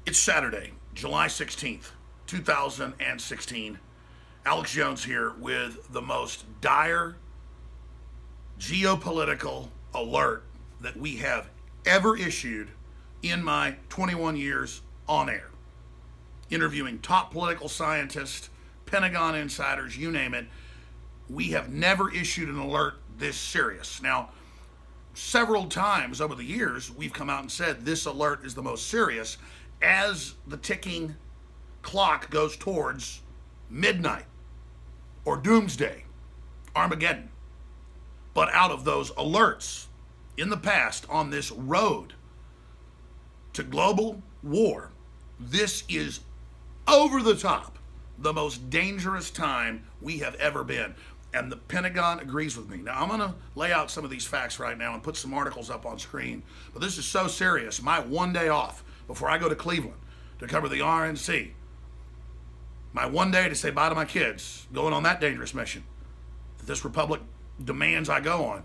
It's Saturday, July 16th, 2016. Alex Jones here with the most dire geopolitical alert that we have ever issued in my 21 years on air. Interviewing top political scientists, Pentagon insiders, you name it. We have never issued an alert this serious. Now, several times over the years, we've come out and said this alert is the most serious as the ticking clock goes towards midnight or doomsday, Armageddon. But out of those alerts in the past on this road to global war, this is over the top the most dangerous time we have ever been. And the Pentagon agrees with me. Now, I'm going to lay out some of these facts right now and put some articles up on screen. But this is so serious. My one day off before I go to Cleveland to cover the RNC. My one day to say bye to my kids, going on that dangerous mission that this republic demands I go on.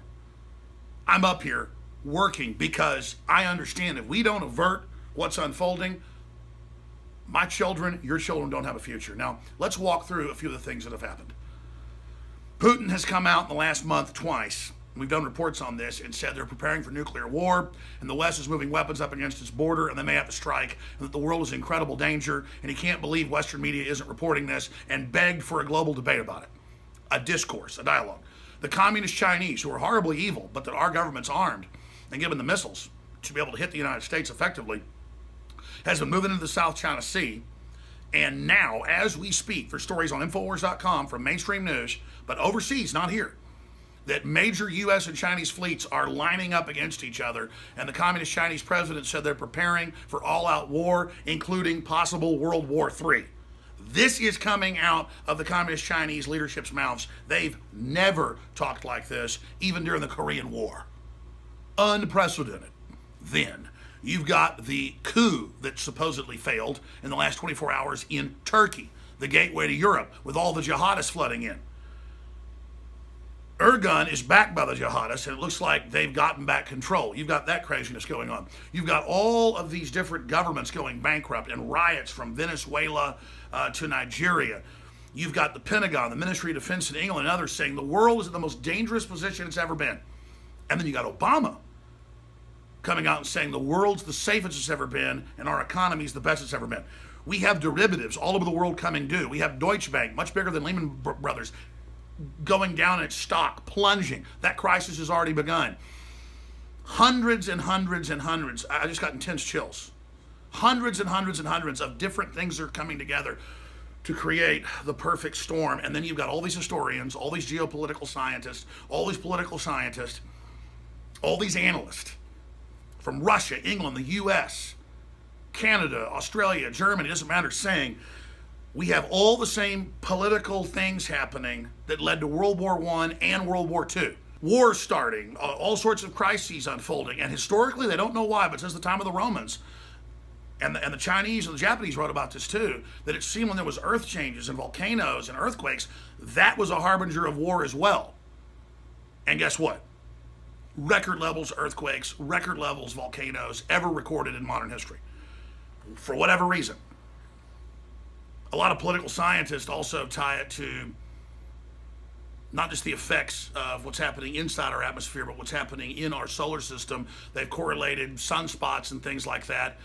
I'm up here working because I understand if we don't avert what's unfolding, my children, your children don't have a future. Now, let's walk through a few of the things that have happened. Putin has come out in the last month twice. We've done reports on this and said they're preparing for nuclear war, and the West is moving weapons up against its border, and they may have to strike, and that the world is in incredible danger, and he can't believe Western media isn't reporting this, and begged for a global debate about it. A discourse, a dialogue. The communist Chinese, who are horribly evil, but that our government's armed and given the missiles to be able to hit the United States effectively, has been moving into the South China Sea. And now, as we speak, for stories on Infowars.com from mainstream news, but overseas, not here, that major U.S. and Chinese fleets are lining up against each other, and the communist Chinese president said they're preparing for all-out war, including possible World War III. This is coming out of the communist Chinese leadership's mouths. They've never talked like this, even during the Korean War. Unprecedented. Then, you've got the coup that supposedly failed in the last 24 hours in Turkey, the gateway to Europe, with all the jihadists flooding in. Erdogan is backed by the jihadists, and it looks like they've gotten back control. You've got that craziness going on. You've got all of these different governments going bankrupt and riots from Venezuela to Nigeria. You've got the Pentagon, the Ministry of Defense in England, and others saying the world is in the most dangerous position it's ever been. And then you got Obama coming out and saying the world's the safest it's ever been and our economy's the best it's ever been. We have derivatives all over the world coming due. We have Deutsche Bank, much bigger than Lehman Brothers, going down in its stock, plunging. That crisis has already begun. Hundreds and hundreds and hundreds. I just got intense chills. Hundreds and hundreds and hundreds of different things are coming together to create the perfect storm. And then you've got all these historians, all these geopolitical scientists, all these political scientists, all these analysts from Russia, England, the U.S., Canada, Australia, Germany, it doesn't matter, saying we have all the same political things happening that led to World War I and World War II. Wars starting, all sorts of crises unfolding, and historically, they don't know why, but since the time of the Romans, and the Chinese and the Japanese wrote about this too, that it seemed when there was earth changes and volcanoes and earthquakes, that was a harbinger of war as well. And guess what? Record levels earthquakes, record levels volcanoes ever recorded in modern history. For whatever reason. A lot of political scientists also tie it to not just the effects of what's happening inside our atmosphere, but what's happening in our solar system. They've correlated sunspots and things like that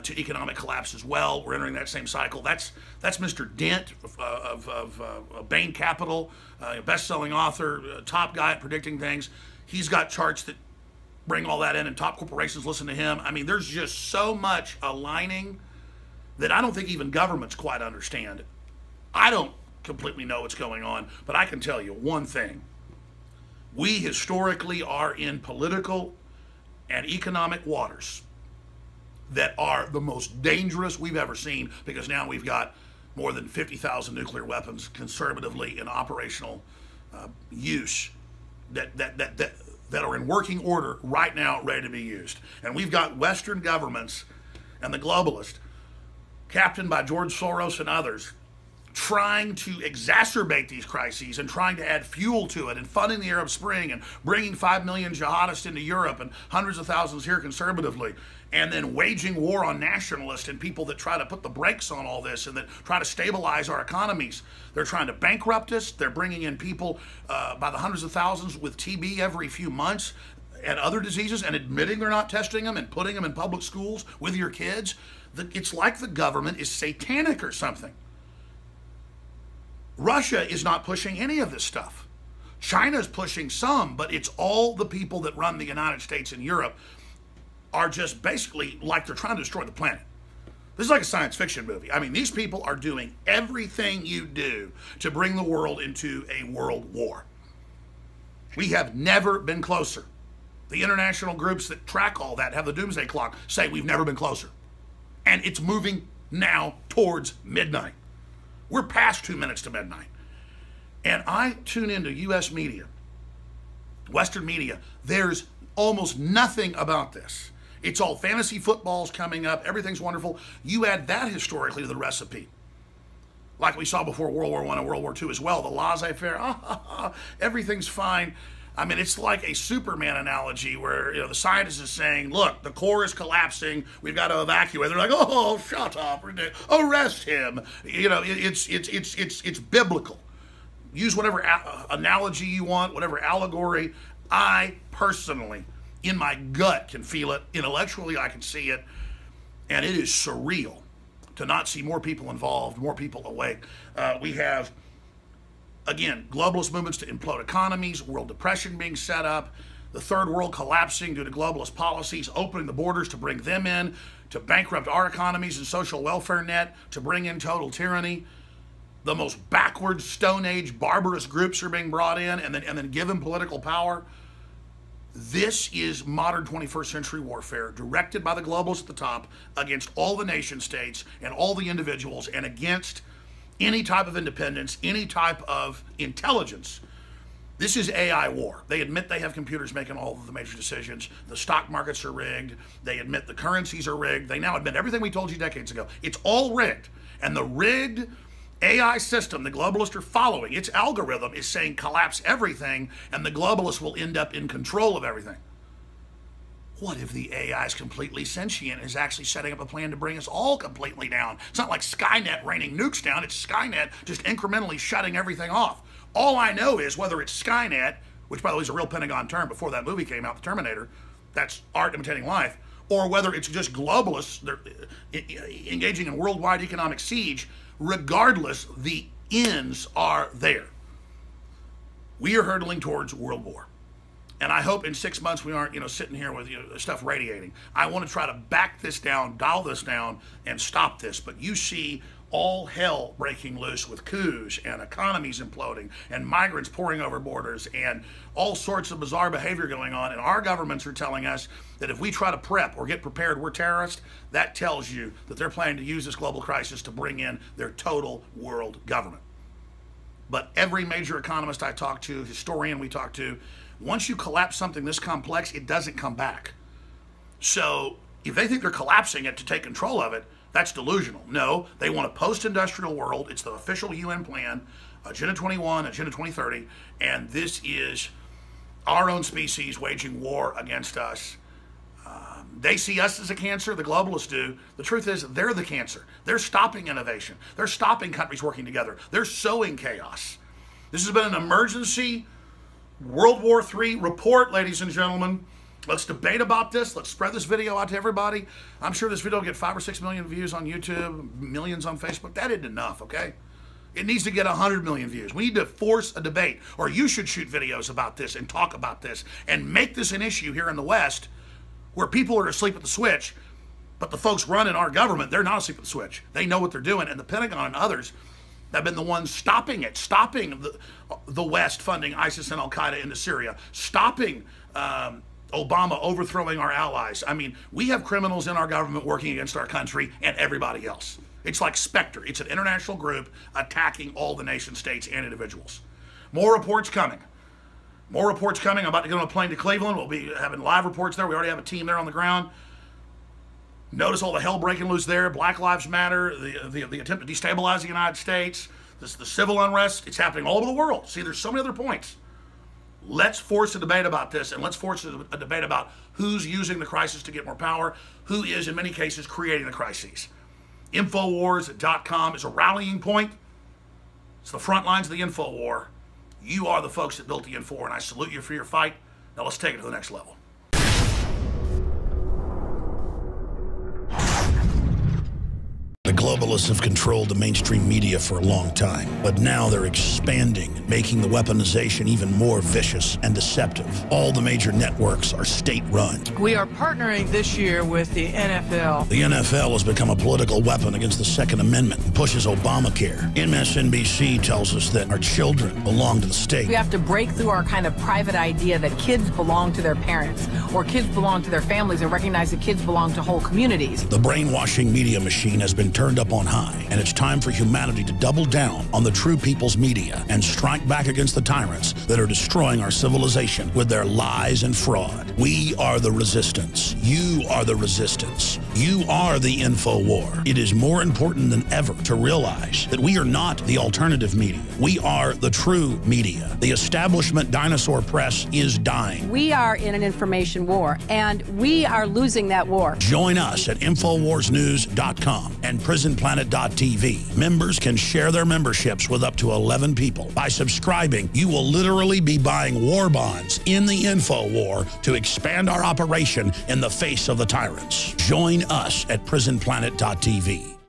to economic collapse as well. We're entering that same cycle. That's Mr. Dent of Bain Capital, best-selling author, top guy at predicting things. He's got charts that bring all that in, and top corporations listen to him. I mean, there's just so much aligning that I don't think even governments quite understand. I don't completely know what's going on, but I can tell you one thing. We historically are in political and economic waters that are the most dangerous we've ever seen, because now we've got more than 50,000 nuclear weapons conservatively in operational use that are in working order right now, ready to be used. And we've got Western governments and the globalists, captained by George Soros and others, trying to exacerbate these crises and trying to add fuel to it and funding the Arab Spring and bringing 5 million jihadists into Europe and hundreds of thousands here conservatively, and then waging war on nationalists and people that try to put the brakes on all this and that try to stabilize our economies. They're trying to bankrupt us. They're bringing in people by the hundreds of thousands with TB every few months and other diseases and admitting they're not testing them and putting them in public schools with your kids. It's like the government is satanic or something. Russia is not pushing any of this stuff. China's pushing some, but it's all the people that run the United States and Europe are just basically like they're trying to destroy the planet. This is like a science fiction movie. I mean, these people are doing everything you do to bring the world into a world war. We have never been closer. The international groups that track all that, have the doomsday clock, say we've never been closer. And it's moving now towards midnight. We're past 2 minutes to midnight. And I tune into U.S. media, Western media. There's almost nothing about this. It's all fantasy footballs coming up. Everything's wonderful. You add that historically to the recipe. Like we saw before World War I and World War II as well. The laissez-faire, everything's fine. I mean, it's like a Superman analogy where, the scientist is saying, look, the core is collapsing. We've got to evacuate. They're like, oh, shut up. Arrest him. It's biblical. Use whatever analogy you want, whatever allegory. I personally, in my gut, can feel it. Intellectually, I can see it. And it is surreal to not see more people involved, more people awake. We have, again, globalist movements to implode economies, world depression being set up, the third world collapsing due to globalist policies, opening the borders to bring them in, to bankrupt our economies and social welfare net, to bring in total tyranny. The most backwards, Stone Age, barbarous groups are being brought in and then given political power. This is modern 21st century warfare directed by the globalists at the top against all the nation states and all the individuals and against any type of independence, any type of intelligence. This is AI war. They admit they have computers making all of the major decisions. The stock markets are rigged. They admit the currencies are rigged. They now admit everything we told you decades ago. It's all rigged. And the rigged AI system the globalists are following, its algorithm is saying collapse everything, and the globalists will end up in control of everything. What if the AI is completely sentient and is actually setting up a plan to bring us all completely down? It's not like Skynet raining nukes down. It's Skynet just incrementally shutting everything off. All I know is whether it's Skynet, which by the way is a real Pentagon term before that movie came out, The Terminator, that's art imitating life, or whether it's just globalists they're engaging in worldwide economic siege, regardless, the ends are there. We are hurtling towards world war. And I hope in 6 months we aren't, sitting here with stuff radiating. I want to try to back this down, dial this down, and stop this. But you see all hell breaking loose with coups and economies imploding and migrants pouring over borders and all sorts of bizarre behavior going on. And our governments are telling us that if we try to prep or get prepared, we're terrorists. That tells you that they're planning to use this global crisis to bring in their total world government. But every major economist I talk to, historian we talk to, once you collapse something this complex, it doesn't come back. So if they think they're collapsing it to take control of it, that's delusional. No, they want a post-industrial world. It's the official UN plan, Agenda 21, Agenda 2030, and this is our own species waging war against us. They see us as a cancer, the globalists do. The truth is, they're the cancer. They're stopping innovation. They're stopping countries working together. They're sowing chaos. This has been an emergency World War III report, ladies and gentlemen. Let's debate about this. Let's spread this video out to everybody. I'm sure this video will get 5 or 6 million views on YouTube, millions on Facebook. That isn't enough, okay? It needs to get 100 million views. We need to force a debate, or you should shoot videos about this and talk about this and make this an issue here in the West where people are asleep at the switch, but the folks running our government, they're not asleep at the switch. They know what they're doing, and the Pentagon and others have been the ones stopping it, stopping the West funding ISIS and Al-Qaeda into Syria, stopping Obama overthrowing our allies. I mean, we have criminals in our government working against our country and everybody else. It's like Spectre. It's an international group attacking all the nation states and individuals. More reports coming. More reports coming. I'm about to get on a plane to Cleveland. We'll be having live reports there. We already have a team there on the ground. Notice all the hell breaking loose there. Black Lives Matter, the attempt to destabilize the United States, the civil unrest, it's happening all over the world. See, there's so many other points. Let's force a debate about this, and let's force a debate about who's using the crisis to get more power, who is, in many cases, creating the crises. Infowars.com is a rallying point. It's the front lines of the info war. You are the folks that built the Info, and I salute you for your fight. Now let's take it to the next level. The globalists have controlled the mainstream media for a long time, but now they're expanding, making the weaponization even more vicious and deceptive. All the major networks are state-run. We are partnering this year with the NFL. The NFL has become a political weapon against the Second Amendment and pushes Obamacare. MSNBC tells us that our children belong to the state. We have to break through our kind of private idea that kids belong to their parents or kids belong to their families and recognize that kids belong to whole communities. The brainwashing media machine has been turned up on high, and it's time for humanity to double down on the true people's media and strike back against the tyrants that are destroying our civilization with their lies and fraud. We are the resistance. You are the resistance. You are the info war. It is more important than ever to realize that we are not the alternative media. We are the true media. The establishment dinosaur press is dying. We are in an information war, and we are losing that war. Join us at InfoWarsNews.com and PrisonPlanet.tv. Members can share their memberships with up to 11 people. By subscribing, you will literally be buying war bonds in the info war to expand our operation in the face of the tyrants. Join us at PrisonPlanet.tv.